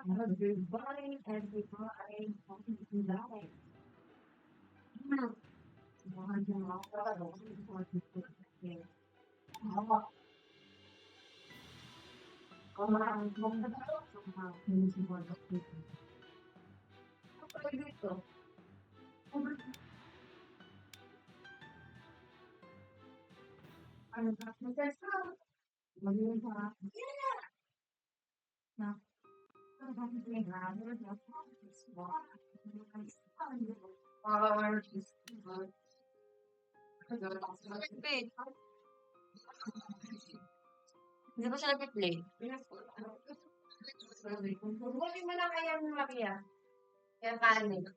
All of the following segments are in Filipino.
Everybody, everybody, everybody. Wait, hindi ba siya nag-play? Huwag mo na kaya ng Maria. Kaya kanin.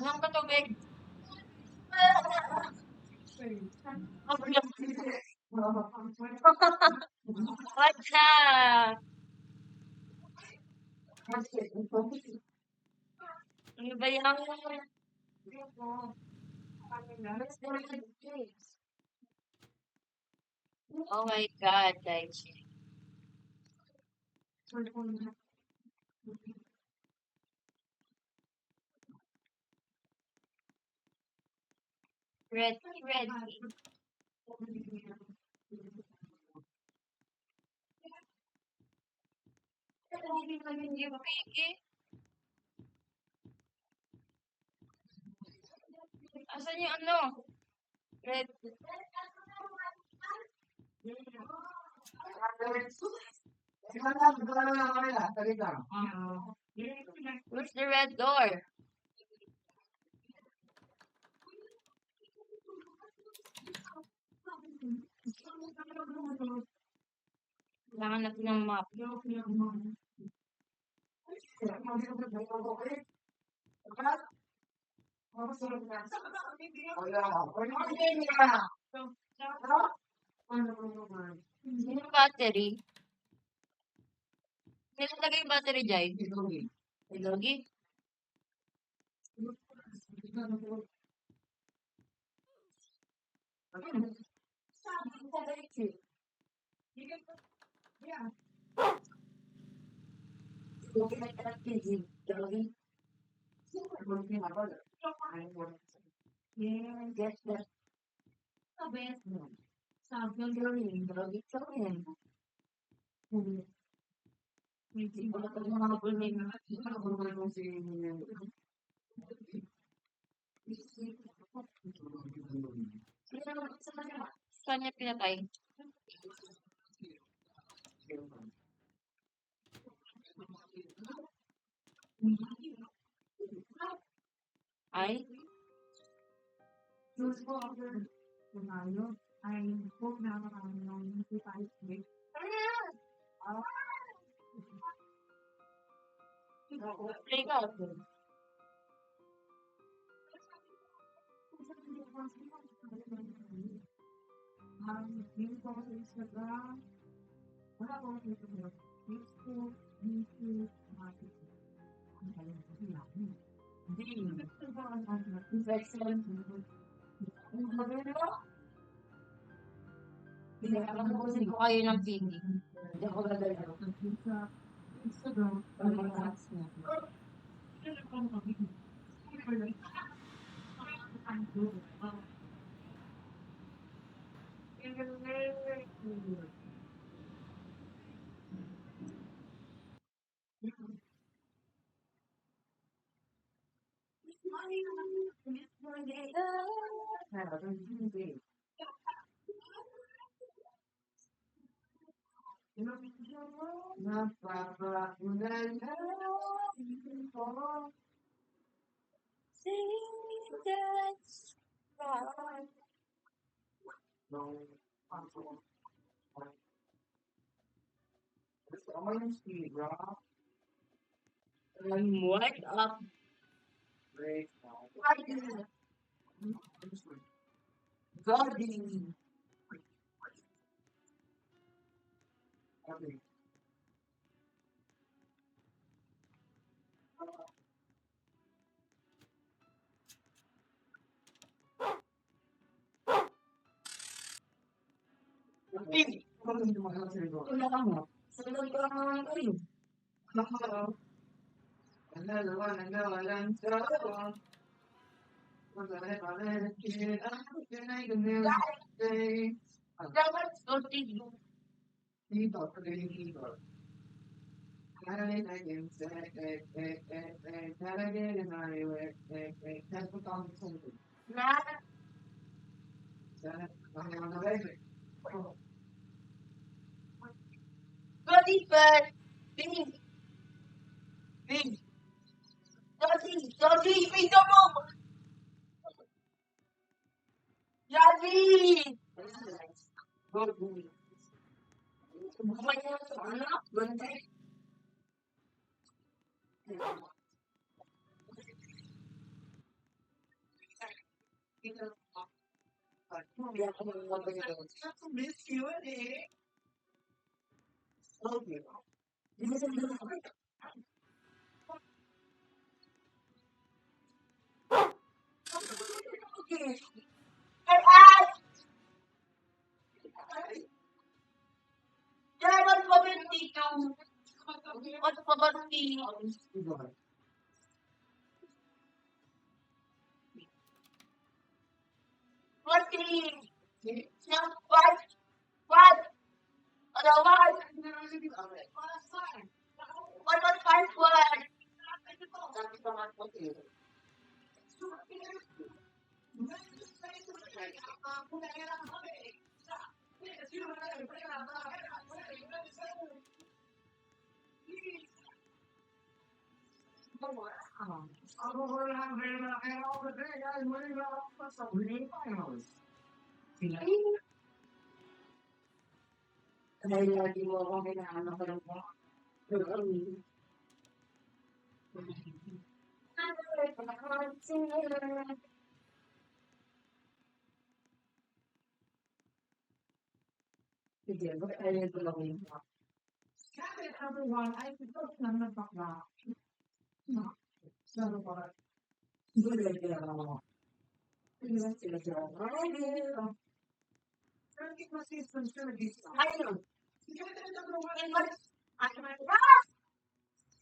Nang patubig. What's up? Ano ba yan? Oh my God, guys. Ready, ready. Hindi ba pigi? Asan yung ano? Red. Where's the red door? Kailangan natin ng map. Yung battery? Kailan lagay yung battery dyan? Logi? Get that. Saan niya pinatay? Ay? Play ka. Pinapakamusin ko kayo ng pigi. Hindi ako gagalaw. What up? Gardening. Wala ka mo. Sunod ka naman kayo. Dapat continue. Na, Dodi first. Bing, bing. Dodi, pinto mo. Dodi. Bumay na sa ano? Bantay. Hindi ako magbabayo. Miss you eh. Okay. Hindi sa mga okay. Ay! Dapat pa ba dito? Dapat pa ba dito? What what? Otherwise, what was password? Dahil lagi mo akong kailangan ko lang po. Sige, bakit ayaw ko lang yun? Kaya everyone, ay ito na napakla. Sana para. Hindi lang kaya ako. Hindi lang sila siya. Ay, Turkish assistant service. Ayun.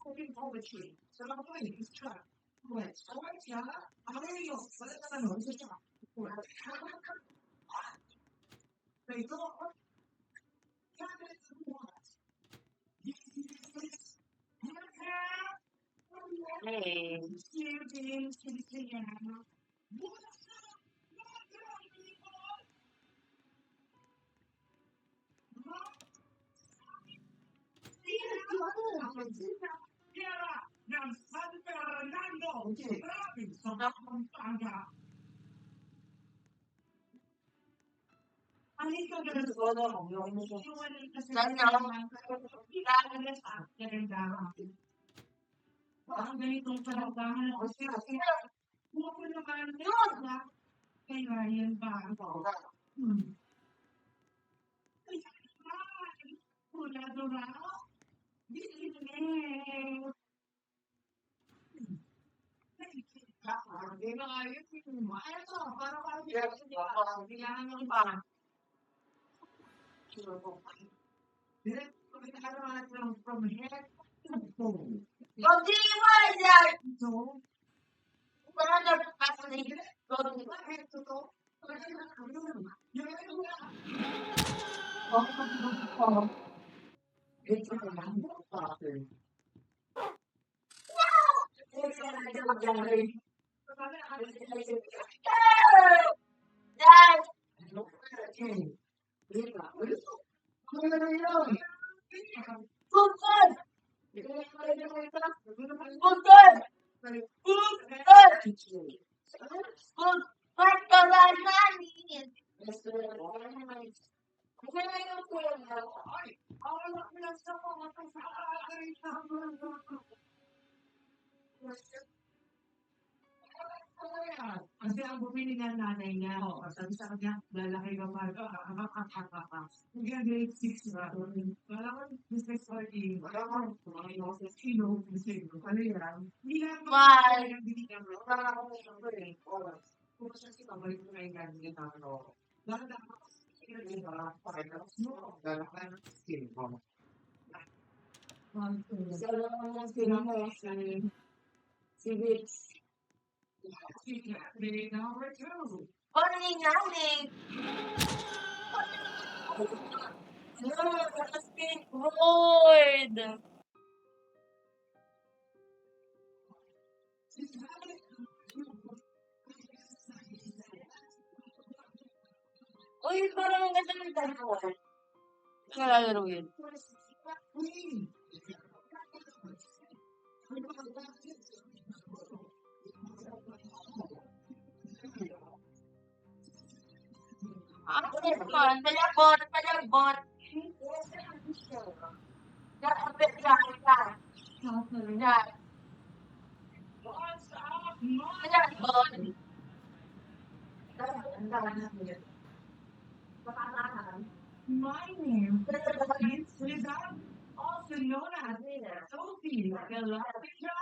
Cooking poetry. So lang po yun, it's trap. Poet. Poet siya. Ano yun? Wala ka ano, isa siya. Poet. So ito, hey. Ang ganitong kalagahan o siya. Kung naman yun, kay Ryan ba? Wala doon ako. From head to toe. So, ito na lang ang pattern. Kasi ang bumili ng nanay niya, sabi sa kanya, lalaki ka pa. Hanggang grade 6 na. Wala ko business party. Wala ko kumain ako sa sino. Ano yan? Hindi na ako yung binigyan mo. Wala ko may kung siya si pabalik ko na yung gagawin na ako. Bakit ako? Pakitapos mo. Lalaki ng skin ko. Isa lang ang skin mo. Si Vix. Number 2. Paano nangyari? Skateboard! Uy, parang ang ganda ng dalawan. Nalalaro yun. Ako naman, palabot. Nakapit lang ka. Yan. Palabot. My name is Rizal, also known as Sophie Galactica,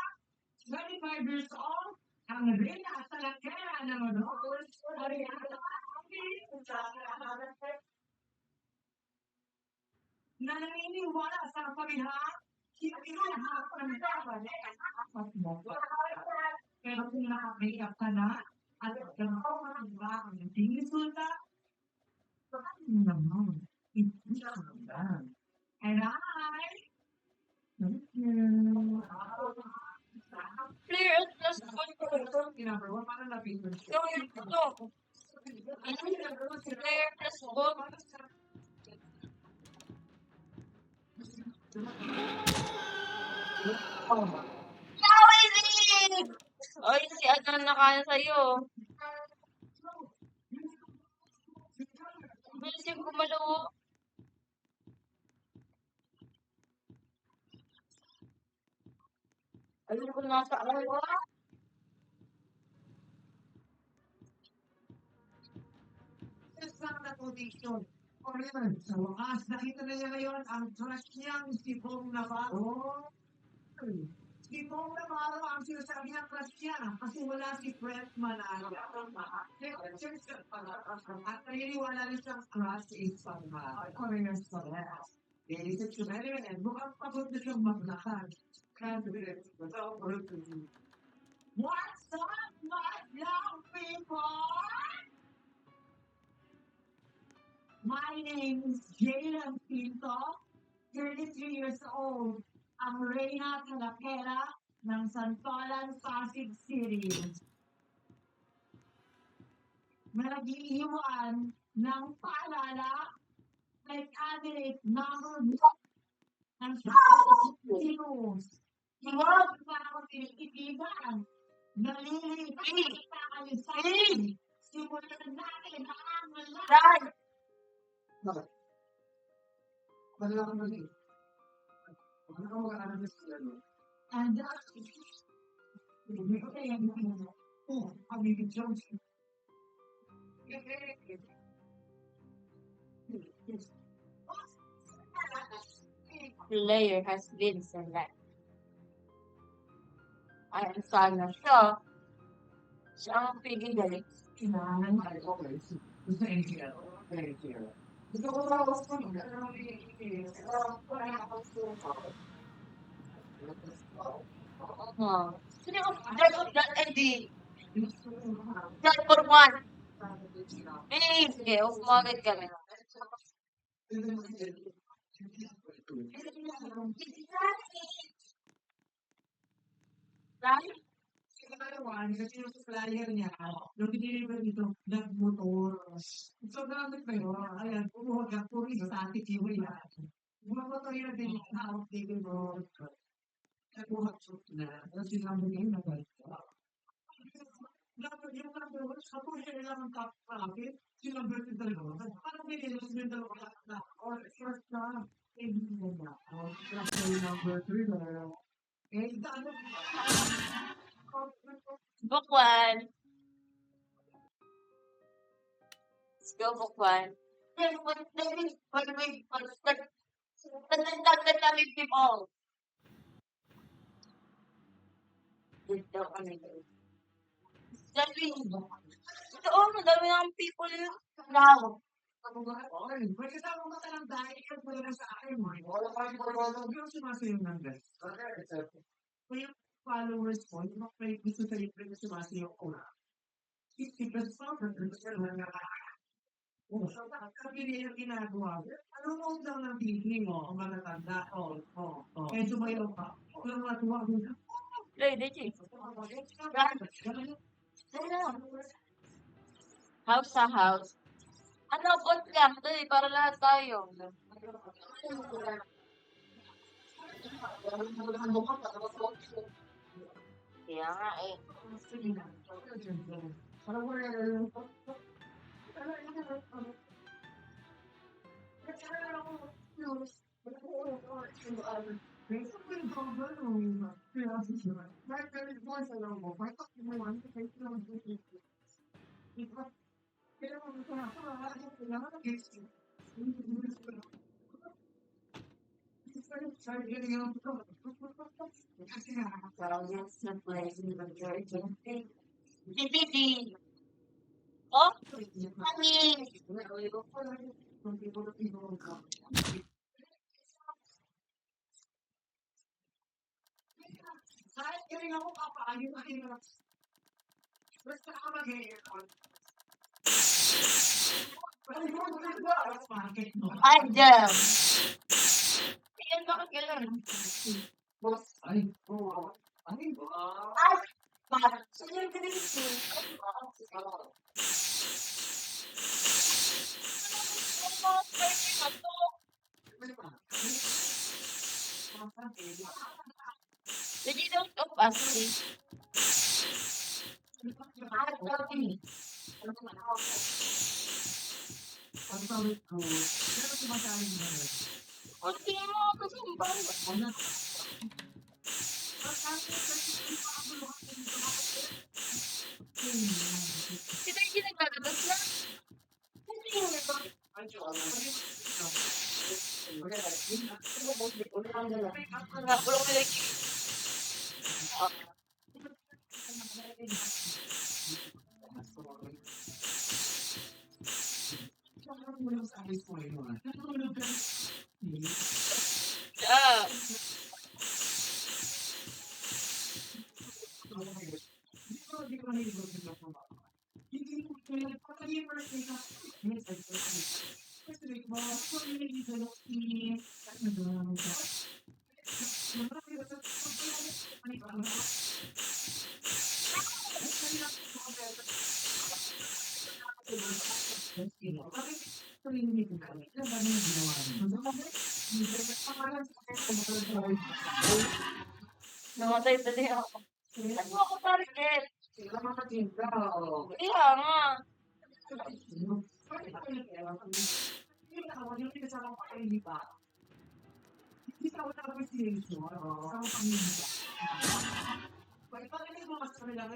25 years old, ang reyna sa lakera ng Rodos, na naniniwala sa pamilya, kinahapon ng dapat pero kung nakapag-up ka na, at ikaw ang ba ang hindi resulta, baka mo naman, hindi ka naman. And I, thank you. Player at plus one ko. Number 1, para lapitan siya. Gawin ko to. Player plus one. Yawin! Ay, si ano nakaya sa'yo. Bilis yung gumalaw. Ayun ko nasa araw. Sa quotation. Forever. Sa wakas, nakita na niya ngayon ang crush niyang si Bong Navarro. Si Bong Navarro ang sinasabi niya crush niya kasi wala si Fred Manalo. At naniniwala rin siyang crush is Korean Solar. Ladies and gentlemen, mukhang pagod na siyang maglakad. What's up, my young people? My name is Jalen Pinto, 33 years old, ang reyna kalakera ng Santolan, Pasig City. Nag-iiwan ng paalala kay candidate number 1 ng News. Huwag pa ako tinitigan. Nalilipin kita kayo sa akin. Simulan natin ang lahat. Wala kang mali. Wala kang mag-aaral sa ano. And that's hindi ko kaya yung Pamilya Jones. Player has been select. Ay, sana siya. Siya ang pigil. Kailangan ay okay. Gusto NGL. NGL. Gusto ko sa ako sa mga. Sino yung JD? Just for one. Sige, umagad kami. Right? Kasi yung supplier niya, yung diniliver dito, nag-motor. So, gamit ko yun. Ayan, pumuhag ang puri static yung yan. Mga motor yun din yung na-update mo. Nagbuhat suit na. Tapos yung number yun, nabalik ko. Yung number 1, sa po siya lang ang kapit, yung number 2 talaga. Parang may nilos yung dalawa na, or first na, hindi mo na. Tapos yung number 3 na, ano, Book one. Yung bukwan. Nagdagdag kami people. Dito kami. Dami. Oo, madami ng people na tao. May kasama ka ng dahil ka talaga sa akin mo. Yung sumasayo ng guys. May followers ko, yung mga may gusto sa libre na sumasayo ko na. 50% na sabi niya yung ginagawa. Ano mo daw ng TV mo? Ang matatanda. Eh, sumayaw ka. Walang matuwa. House sa house. Ano, podcast to para lahat tayo. Kaya nga eh. Oh, kami. Kahit galing ako papaayon na kayo. Basta ka mag-aircon. Adam. Yan bakit gano'n? Ay, oo. Ay, Ay, bakit? Sino yung pinag-isi? Jadi dong kau pasti. pagtawid ko, pero sumasaling na rin. Kunti mo ako sumbang. Kita yung naglalabas na. Hindi yung naglalabas. Bulong ko lagi. Ah. Namatay tadi ako. Ano ako target? Iya nga.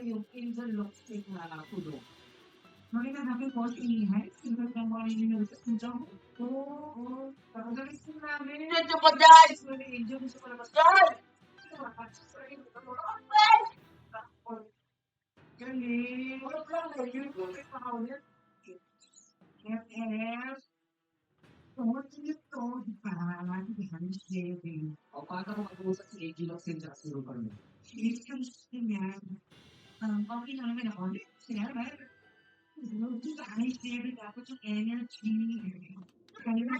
Yung angel looks like na tulo. Makita natin po si Ihai, sino ng mga university dyan. Oo, galis ko namin. Dito pa dyan! Angel, gusto ko labas. Dyan! Galing. Yes. What do you told ba? Hindi sharing. O, paano kung mag-uusap si AG lang sa Jackson pa rin? She's consistent yan. Okay na naman ako. Siya, right? Just I sharing dapat yung energy. Kaya na.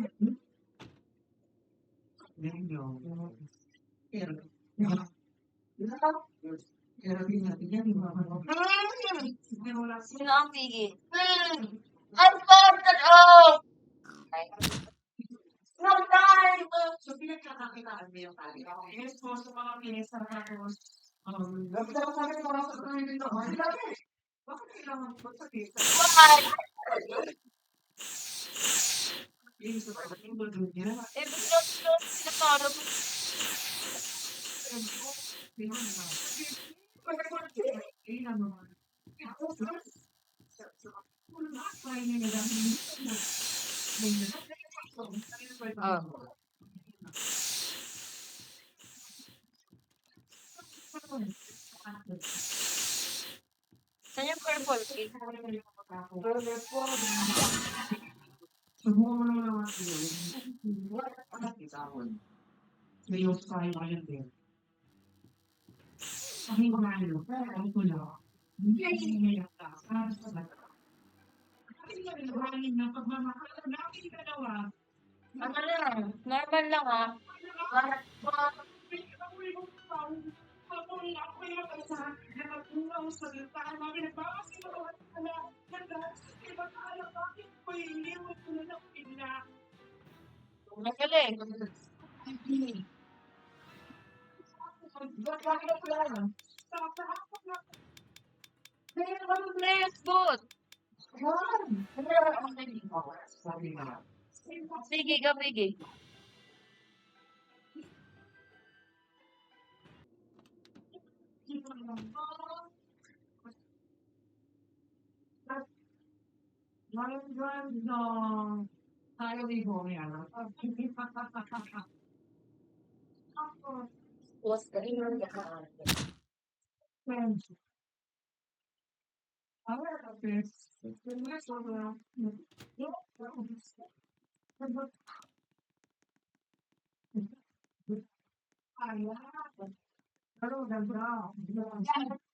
Pero, pero natin yan, di ba? Pero wala Sino ang pigi? I'm started off! No time! So, pinagkakakitaan mo yung tali. Yes po, sa mga piyesa tapos, dapat ako sabi ko sa tayo dito. Bakit kailangan ko sa piyesa? Why? Yung sa pagdating mo doon niya. Eh, bigla sinaparo mo. Saan yung purple cake? Subukan mo naman ang mga may yung style ko yun din. Sabi ko nga yun, pero ko lang. Hindi ngayon ka. Kasi nga rin, maraming na pagmamahal. Namin dalawa. Ano lang, normal lang ah. Magaling. Players good. Sige ka, sige. Was the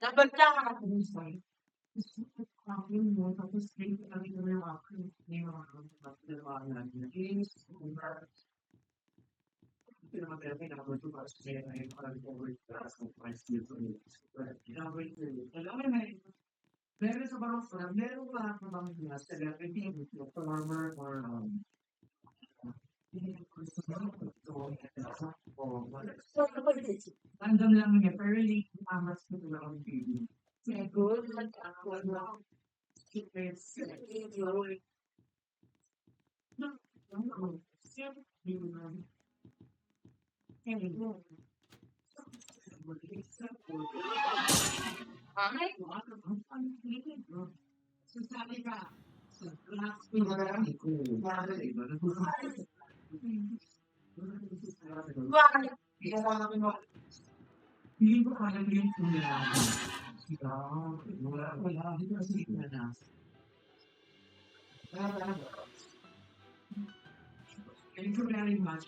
Dapat lang. Meron sa barangay, meron ba bang celebrity, performer, or random lang niya, pero really, amas ko lang ang TV. Good. Secrets. Ay, Sasabi ka, sa class ko marami ko. bakit? Hindi ko alam yung kulay. Wala. Hindi kasi na. Thank you very much.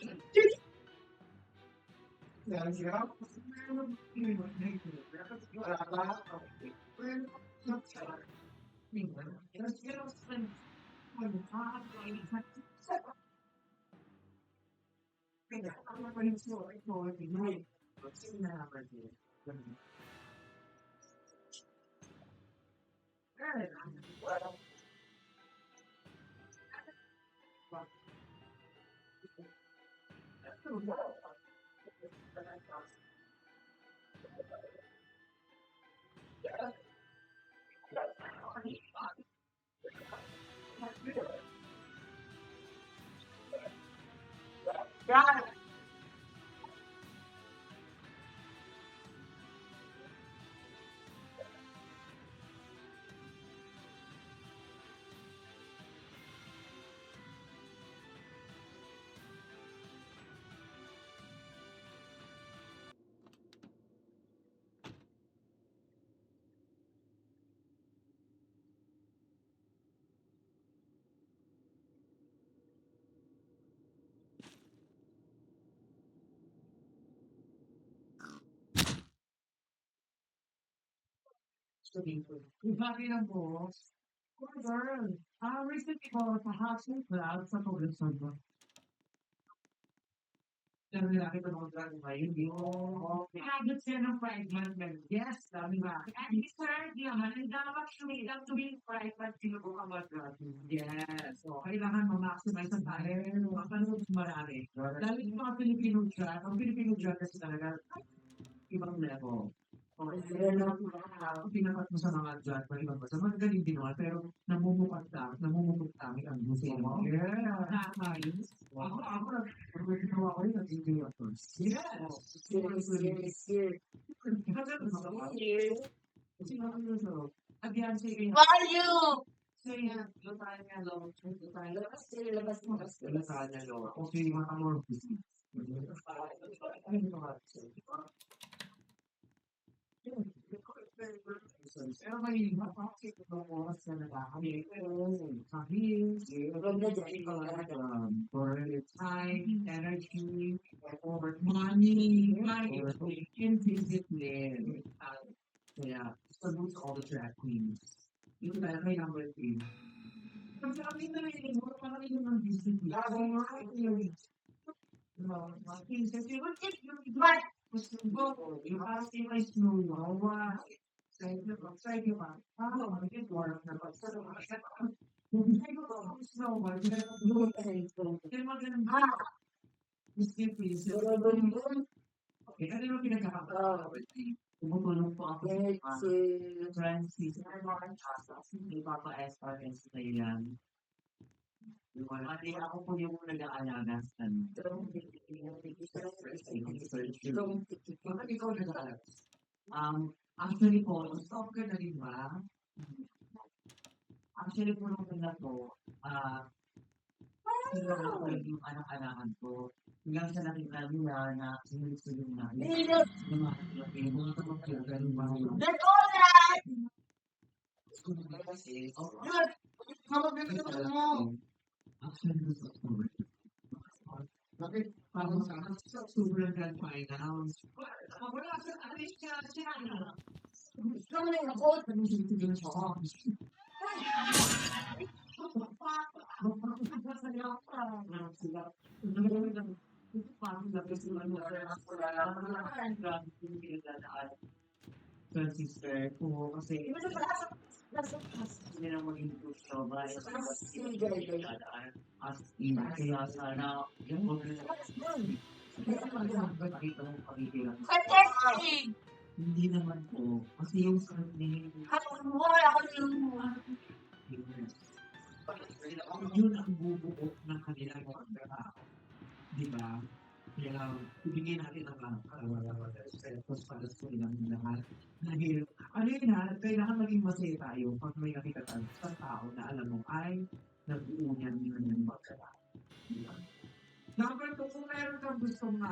Bakit? Bakit ang boss? Poor girl. Recently ko sa housing club sa Poblacion ko. Pero nilaki ko mga drug ngayon, Pinagod siya ng private man. Yes, sabi ba? And he said, naman, and actually, lang to be private, sinubo ka mag-drug. Yes. So, kailangan ma-maximize ang tayo. Mapanood sa marami. Lalo yung mga Filipino drug, ang Filipino drug kasi talaga, ibang level. Pinakat mo sa mga drug pa ibang basta magaling din naman pero namumukot kami ang gusto mo. Yeah. Nakakayos. Ako ginawa ko yun at hindi ako. Yes. Kasi ano sa At yan sige. Value! So, yan. Lasagna long. Labas sila, labas mo. Lasagna long. Kung sino yung makamorphous. Pero may mapapasok ng oras na nakakami. For time, energy, for money, and discipline. Kaya, salute all the drag queens. Yung may number 3. Kasi kami na rin, parang yun ang discipline. Gusto ko, yung asking my snow, side ba? Magiging work na ba? Snow ba? Kaya maganda. Discipline. Okay, ano yung pinagkakataon? Tumutulong po ako sa Francis. Hindi Papa SRS na yan. Kasi ako po yung nag-aalaga sa Bakit ikaw nag-aalaga? Actually po, stop ka na rin ba? Actually po nung na po, sila ko yung anak-anakan ko. Hanggang sa nakita nila na sinulog-sulong na. Yung mga kapag-kailan yung mga yun. Kasi, actually, gusto ko. Bakit parang sa akin, sobrang finance. Wala sa akin siya. Gusto mo na ako. Sabihin siya ako. Sister ko kasi hindi na maging gusto ba as in kaya sana yung hindi naman po kasi yung sakit niya yun ang bubuo ng kanilang pagkakao. Di ba? Kaya ibigay natin ang tapos para sa ilang lahat. Dahil, ano yun ha, kailangan maging masaya tayo pag may nakita tayo sa tao na alam mo ay nag-uunyan yun yung pagkakao. Di ba? Number 2, kung meron kang gustong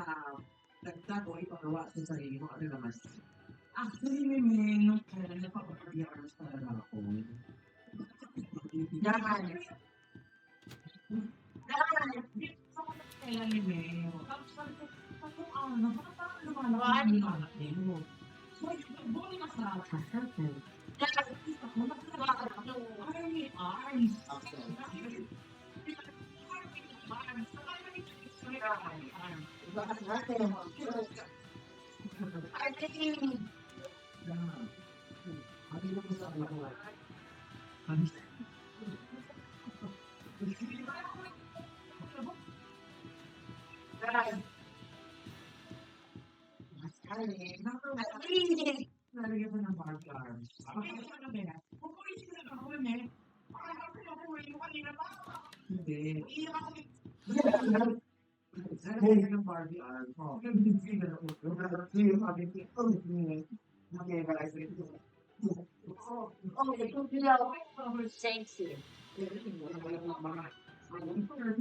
dagdag o ipagawa sa sarili mo, ano naman? Actually, may kaya napapag-aras talaga ako. Dahan. Kaya ni Meo. Tapos kung ano, parang lumalaki yung anak mo. So, buhay na sa akin. Ako, ay, eyes. Nalagyan ko ng Barbie arms. Hindi. Nalagyan ng Barbie arms. Thank you.